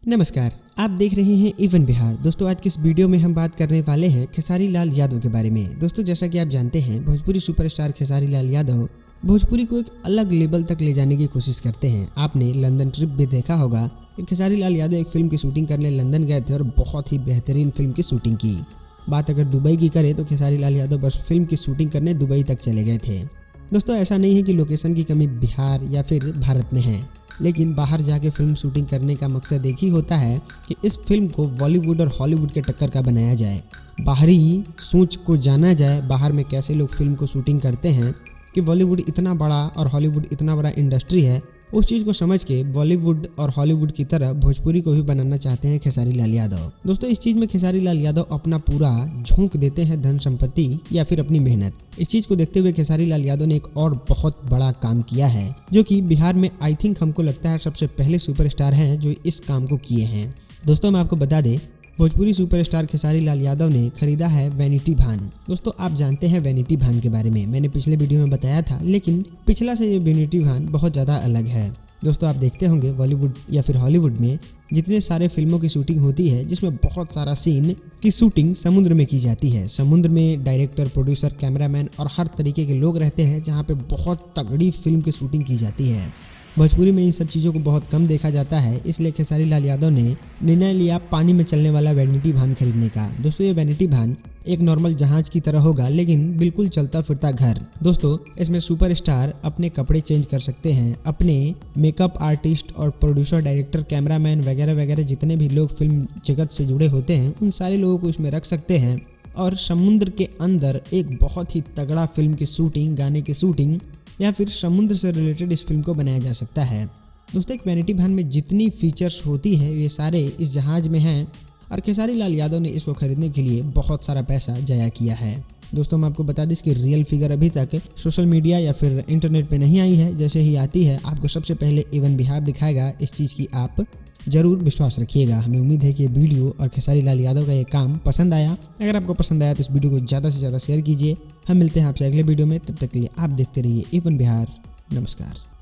नमस्कार, आप देख रहे हैं इवन बिहार। दोस्तों, आज की इस वीडियो में हम बात करने वाले हैं खेसारी लाल यादव के बारे में। दोस्तों, जैसा कि आप जानते हैं, भोजपुरी सुपरस्टार खेसारी लाल यादव भोजपुरी को एक अलग लेवल तक ले जाने की कोशिश करते हैं। आपने लंदन ट्रिप भी देखा होगा कि खेसारी लाल यादव एक फिल्म की शूटिंग करने लंदन गए थे और बहुत ही बेहतरीन फिल्म की शूटिंग की। बात अगर दुबई की करें तो खेसारी लाल यादव बस फिल्म की शूटिंग करने दुबई तक चले गए थे। दोस्तों, ऐसा नहीं है कि लोकेशन की कमी बिहार या फिर भारत में है, लेकिन बाहर जाके फिल्म शूटिंग करने का मकसद एक ही होता है कि इस फिल्म को बॉलीवुड और हॉलीवुड के टक्कर का बनाया जाए। बाहरी सोच को जाना जाए, बाहर में कैसे लोग फिल्म को शूटिंग करते हैं कि बॉलीवुड इतना बड़ा और हॉलीवुड इतना बड़ा इंडस्ट्री है। उस चीज़ को समझ के बॉलीवुड और हॉलीवुड की तरह भोजपुरी को भी बनाना चाहते हैं खेसारी लाल यादव। दोस्तों, इस चीज़ में खेसारी लाल यादव अपना पूरा झोंक देते हैं, धन संपत्ति या फिर अपनी मेहनत। इस चीज़ को देखते हुए खेसारी लाल यादव ने एक और बहुत बड़ा काम किया है, जो कि बिहार में आई थिंक हमको लगता है सबसे पहले सुपरस्टार हैं जो इस काम को किए हैं। दोस्तों, मैं आपको बता दें, भोजपुरी सुपरस्टार खेसारी लाल यादव ने खरीदा है वैनिटी वैन। दोस्तों, आप जानते हैं वैनिटी वैन के बारे में, मैंने पिछले वीडियो में बताया था, लेकिन पिछला से ये वैनिटी वैन बहुत ज़्यादा अलग है। दोस्तों, आप देखते होंगे बॉलीवुड या फिर हॉलीवुड में जितने सारे फिल्मों की शूटिंग होती है, जिसमें बहुत सारा सीन की शूटिंग समुद्र में की जाती है। समुद्र में डायरेक्टर, प्रोड्यूसर, कैमरामैन और हर तरीके के लोग रहते हैं, जहाँ पे बहुत तगड़ी फिल्म की शूटिंग की जाती है। भोजपुरी में इन सब चीज़ों को बहुत कम देखा जाता है, इसलिए खेसारी लाल यादव ने निर्णय लिया पानी में चलने वाला वैनिटी वैन खरीदने का। दोस्तों, ये वैनिटी वैन एक नॉर्मल जहाज की तरह होगा, लेकिन बिल्कुल चलता फिरता घर। दोस्तों, इसमें सुपरस्टार अपने कपड़े चेंज कर सकते हैं, अपने मेकअप आर्टिस्ट और प्रोड्यूसर, डायरेक्टर, कैमरामैन वगैरह वगैरह जितने भी लोग फिल्म जगत से जुड़े होते हैं, उन सारे लोगों को इसमें रख सकते हैं और समुद्र के अंदर एक बहुत ही तगड़ा फिल्म की शूटिंग, गाने की शूटिंग या फिर समुद्र से रिलेटेड इस फिल्म को बनाया जा सकता है। दोस्तों, एक वैनिटी वैन में जितनी फीचर्स होती है, ये सारे इस जहाज में हैं और खेसारी लाल यादव ने इसको खरीदने के लिए बहुत सारा पैसा जाया किया है। दोस्तों, मैं आपको बता दें, इसकी रियल फिगर अभी तक सोशल मीडिया या फिर इंटरनेट पे नहीं आई है। जैसे ही आती है, आपको सबसे पहले इवन बिहार दिखाएगा। इस चीज़ की आप जरूर विश्वास रखिएगा। हमें उम्मीद है कि ये वीडियो और खेसारी लाल यादव का ये काम पसंद आया। अगर आपको पसंद आया तो इस वीडियो को ज़्यादा से ज़्यादा शेयर कीजिए। हम मिलते हैं आपसे अगले वीडियो में, तब तक के लिए आप देखते रहिए इवन बिहार। नमस्कार।